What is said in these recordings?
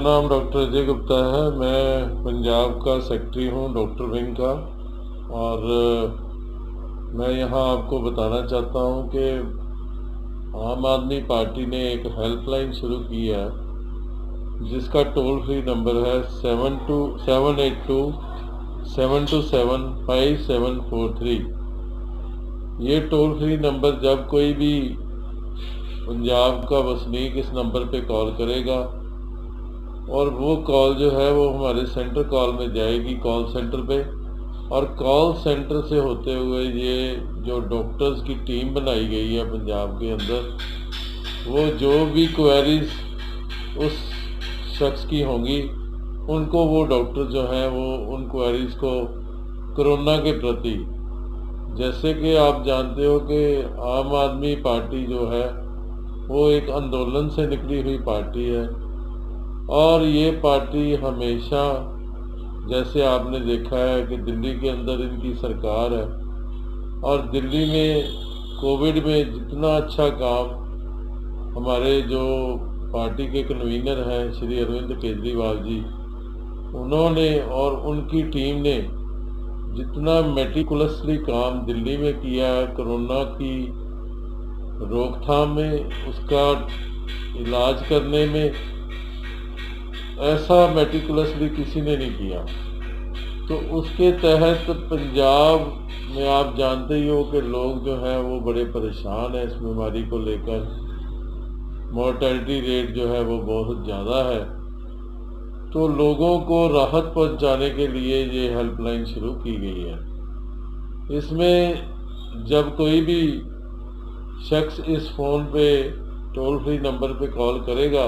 नाम डॉक्टर अजय गुप्ता है। मैं पंजाब का सेक्रेटरी हूँ डॉक्टर विंग का। और मैं यहाँ आपको बताना चाहता हूँ कि आम आदमी पार्टी ने एक हेल्पलाइन शुरू की है जिसका टोल फ्री नंबर है 727227275743। ये टोल फ्री नंबर जब कोई भी पंजाब का वसनीक इस नंबर पे कॉल करेगा और वो कॉल जो है वो हमारे सेंटर कॉल में जाएगी, कॉल सेंटर पे। और कॉल सेंटर से होते हुए ये जो डॉक्टर्स की टीम बनाई गई है पंजाब के अंदर, वो जो भी क्वेरीज उस शख्स की होंगी उनको वो डॉक्टर जो हैं वो उन क्वेरीज को कोरोना के प्रति, जैसे कि आप जानते हो कि आम आदमी पार्टी जो है वो एक आंदोलन से निकली हुई पार्टी है। और ये पार्टी हमेशा, जैसे आपने देखा है कि दिल्ली के अंदर इनकी सरकार है और दिल्ली में कोविड में जितना अच्छा काम हमारे जो पार्टी के कन्वीनर हैं श्री अरविंद केजरीवाल जी, उन्होंने और उनकी टीम ने जितना मेटिकुलसली काम दिल्ली में किया है कोरोना की रोकथाम में, उसका इलाज करने में, ऐसा मेटिकुलसली किसी ने नहीं किया। तो उसके तहत पंजाब में आप जानते ही हो कि लोग जो हैं वो बड़े परेशान हैं इस बीमारी को लेकर। मोर्टेलिटी रेट जो है वो बहुत ज़्यादा है। तो लोगों को राहत पहुंचाने के लिए ये हेल्पलाइन शुरू की गई है। इसमें जब कोई भी शख्स इस फ़ोन पे टोल फ्री नंबर पे कॉल करेगा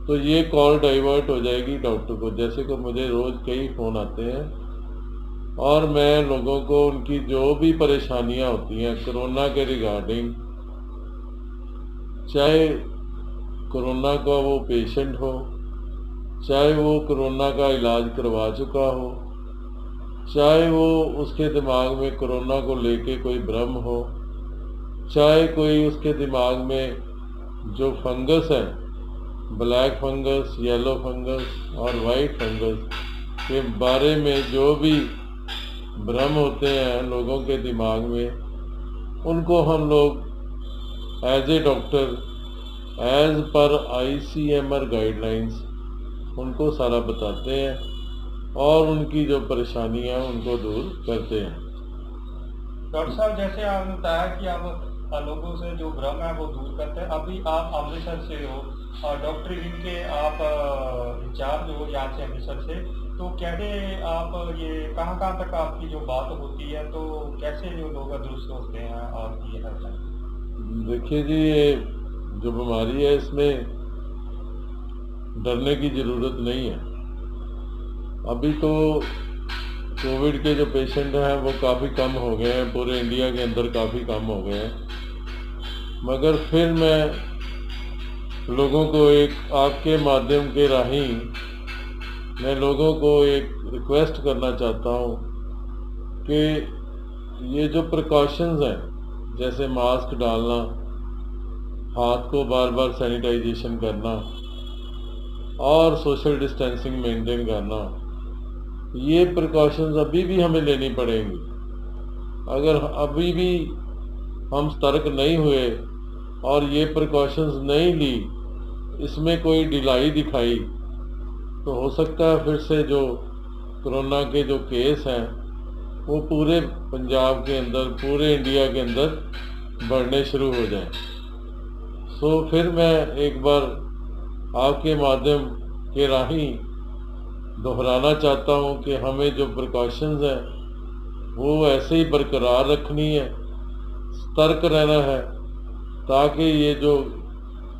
तो ये कॉल डाइवर्ट हो जाएगी डॉक्टर को। जैसे कि मुझे रोज़ कई फ़ोन आते हैं और मैं लोगों को उनकी जो भी परेशानियां होती हैं कोरोना के रिगार्डिंग, चाहे कोरोना का वो पेशेंट हो, चाहे वो कोरोना का इलाज करवा चुका हो, चाहे वो उसके दिमाग में कोरोना को लेके कोई भ्रम हो, चाहे कोई उसके दिमाग में जो फंगस है, ब्लैक फंगस, येलो फंगस और वाइट फंगस के बारे में जो भी भ्रम होते हैं लोगों के दिमाग में, उनको हम लोग एज ए डॉक्टर, एज पर ICMR गाइडलाइंस उनको सारा बताते हैं और उनकी जो परेशानियां उनको दूर करते हैं। डॉक्टर साहब, जैसे आपने बताया कि आप लोगों से जो भ्रम है वो दूर करते हैं। अभी आप अमृतसर से हो और डॉक्टर विंग के आप इंचार्ज हो यहाँ से अमृतसर से, तो कैसे आप ये कहाँ कहाँ तक आपकी जो बात होती है, तो कैसे जो लोग दुरुस्त होते हैं आपकी ये हेल्पलाइन? देखिए जी, ये जो बीमारी है इसमें डरने की ज़रूरत नहीं है। अभी तो कोविड के जो पेशेंट हैं वो काफ़ी कम हो गए हैं, पूरे इंडिया के अंदर काफ़ी कम हो गए हैं। मगर फिर मैं लोगों को एक आपके माध्यम के राही मैं लोगों को एक रिक्वेस्ट करना चाहता हूँ कि ये जो प्रिकॉशंस हैं, जैसे मास्क डालना, हाथ को बार बार सैनिटाइजेशन करना और सोशल डिस्टेंसिंग मेंटेन करना, ये प्रिकॉशंस अभी भी हमें लेनी पड़ेंगी। अगर अभी भी हम सतर्क नहीं हुए और ये प्रिकॉशंस नहीं ली, इसमें कोई ढिलाई दिखाई, तो हो सकता है फिर से जो कोरोना के जो केस हैं वो पूरे पंजाब के अंदर, पूरे इंडिया के अंदर बढ़ने शुरू हो जाएं। सो फिर मैं एक बार आपके माध्यम के राही दोहराना चाहता हूँ कि हमें जो प्रिकॉशंस हैं वो ऐसे ही बरकरार रखनी है, सतर्क रहना है, ताकि ये जो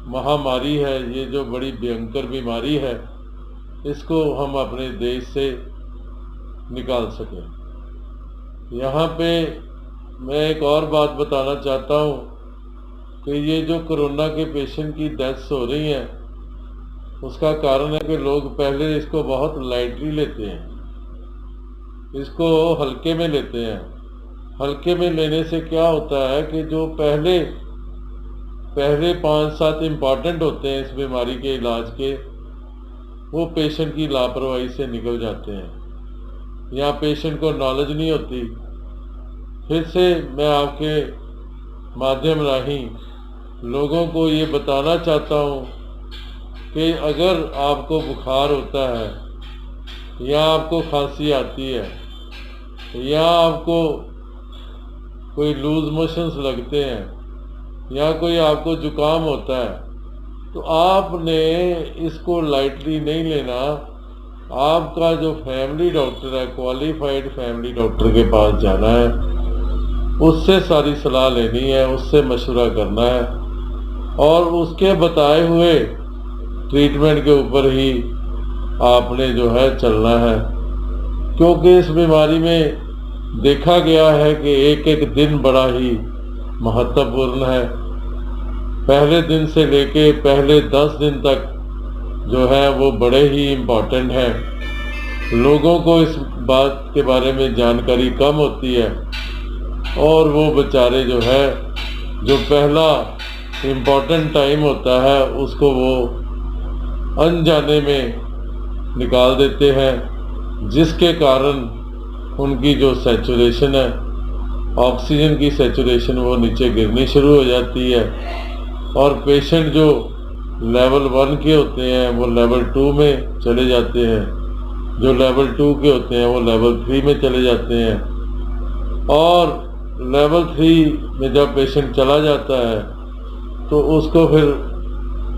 महामारी है, ये जो बड़ी भयंकर बीमारी है, इसको हम अपने देश से निकाल सकें। यहाँ पे मैं एक और बात बताना चाहता हूँ कि ये जो कोरोना के पेशेंट की डेथ्स हो रही हैं, उसका कारण है कि लोग पहले इसको बहुत लाइटली लेते हैं, इसको हल्के में लेते हैं। हल्के में लेने से क्या होता है कि जो पहले 5-7 इम्पॉर्टेंट होते हैं इस बीमारी के इलाज के, वो पेशेंट की लापरवाही से निकल जाते हैं या पेशेंट को नॉलेज नहीं होती। फिर से मैं आपके माध्यम राही लोगों को ये बताना चाहता हूँ कि अगर आपको बुखार होता है या आपको खांसी आती है या आपको कोई लूज मोशंस लगते हैं या कोई आपको जुकाम होता है, तो आपने इसको लाइटली नहीं लेना। आपका जो फैमिली डॉक्टर है, क्वालिफाइड फैमिली डॉक्टर के पास जाना है, उससे सारी सलाह लेनी है, उससे मशवरा करना है और उसके बताए हुए ट्रीटमेंट के ऊपर ही आपने जो है चलना है। क्योंकि इस बीमारी में देखा गया है कि एक एक दिन बड़ा ही महत्वपूर्ण है। पहले दिन से लेके पहले 10 दिन तक जो है वो बड़े ही इम्पोर्टेंट हैं। लोगों को इस बात के बारे में जानकारी कम होती है और वो बेचारे जो है जो पहला इम्पोर्टेंट टाइम होता है उसको वो अनजाने में निकाल देते हैं, जिसके कारण उनकी जो सैचुरेशन है, ऑक्सीजन की सैचुरेशन वो नीचे गिरनी शुरू हो जाती है और पेशेंट जो लेवल 1 के होते हैं वो लेवल 2 में चले जाते हैं, जो लेवल 2 के होते हैं वो लेवल 3 में चले जाते हैं। और लेवल 3 में जब पेशेंट चला जाता है तो उसको फिर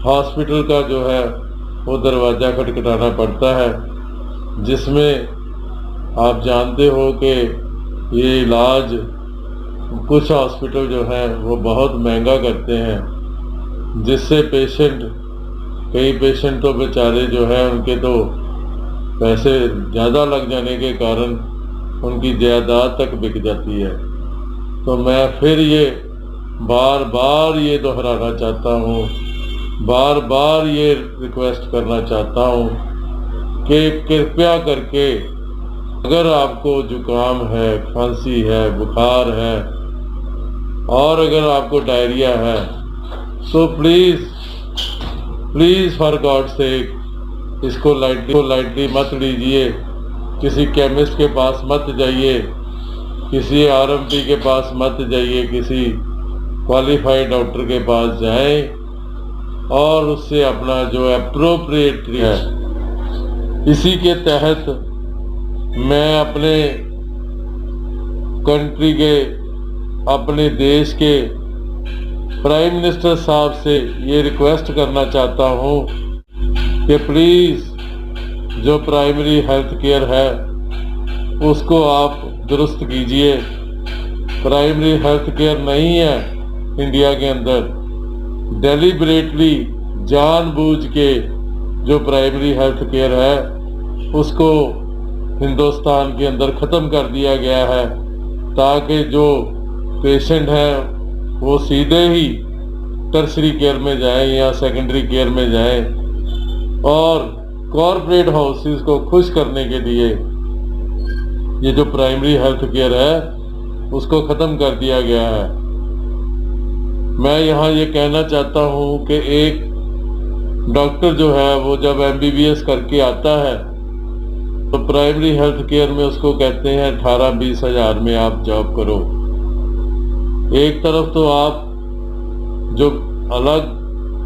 हॉस्पिटल का जो है वो दरवाज़ा खटखटाना पड़ता है, जिसमें आप जानते हो कि ये इलाज कुछ हॉस्पिटल जो है वो बहुत महंगा करते हैं, जिससे कई पेशेंट तो बेचारे जो है उनके तो पैसे ज़्यादा लग जाने के कारण उनकी जायदाद तक बिक जाती है। तो मैं फिर ये बार बार ये दोहराना चाहता हूँ, बार बार ये रिक्वेस्ट करना चाहता हूँ कि कृपया करके अगर आपको जुकाम है, खांसी है, बुखार है और अगर आपको डायरिया है, so please for God sake इसको लाइटली मत लीजिए। किसी केमिस्ट के पास मत जाइए, किसी आरएमपी के पास मत जाइए, किसी क्वालिफाइड डॉक्टर के पास जाएं और उससे अपना जो एप्रोप्रिएट है, इसी के तहत मैं अपने कंट्री के, अपने देश के प्राइम मिनिस्टर साहब से ये रिक्वेस्ट करना चाहता हूँ कि प्लीज़ जो प्राइमरी हेल्थ केयर है उसको आप दुरुस्त कीजिए। प्राइमरी हेल्थ केयर नहीं है इंडिया के अंदर, डेलिबरेटली जानबूझ के जो प्राइमरी हेल्थ केयर है उसको हिंदुस्तान के अंदर ख़त्म कर दिया गया है, ताकि जो पेशेंट हैं वो सीधे ही टर्शरी केयर में जाएं या सेकेंडरी केयर में जाएं। और कॉरपोरेट हाउसेस को खुश करने के लिए ये जो प्राइमरी हेल्थ केयर है उसको ख़त्म कर दिया गया है। मैं यहाँ ये कहना चाहता हूँ कि एक डॉक्टर जो है वो जब MBBS करके आता है तो प्राइमरी हेल्थ केयर में उसको कहते हैं 18-20 हज़ार में आप जॉब करो। एक तरफ तो आप जो अलग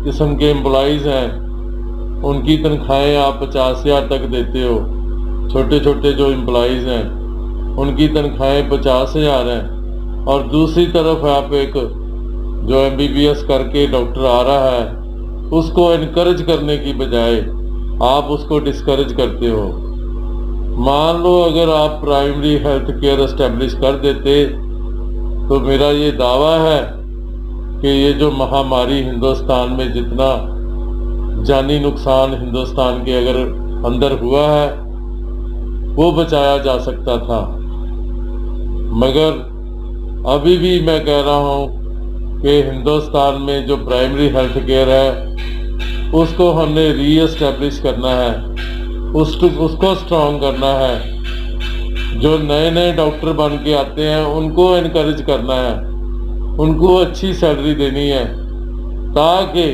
किस्म के एम्प्लॉइज़ हैं उनकी तनख्वाहें आप 50,000 तक देते हो, छोटे छोटे जो एम्प्लॉइज़ हैं उनकी तनख्वाहें 50,000 हैं, और दूसरी तरफ आप एक जो MBBS करके डॉक्टर आ रहा है उसको इनकरेज करने की बजाय आप उसको डिस्करेज करते हो। मान लो अगर आप प्राइमरी हेल्थ केयर एस्टेब्लिश कर देते तो मेरा ये दावा है कि ये जो महामारी हिंदुस्तान में जितना जानी नुकसान हिंदुस्तान के अगर अंदर हुआ है वो बचाया जा सकता था। मगर अभी भी मैं कह रहा हूँ कि हिंदुस्तान में जो प्राइमरी हेल्थ केयर है उसको हमने री एस्टेब्लिश करना है, उसको स्ट्रॉन्ग करना है। जो नए नए डॉक्टर बन के आते हैं उनको इनकरेज करना है, उनको अच्छी सैलरी देनी है ताकि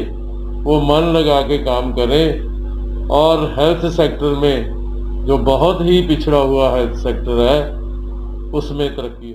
वो मन लगा के काम करें और हेल्थ सेक्टर में जो बहुत ही पिछड़ा हुआ हेल्थ सेक्टर है उसमें तरक्की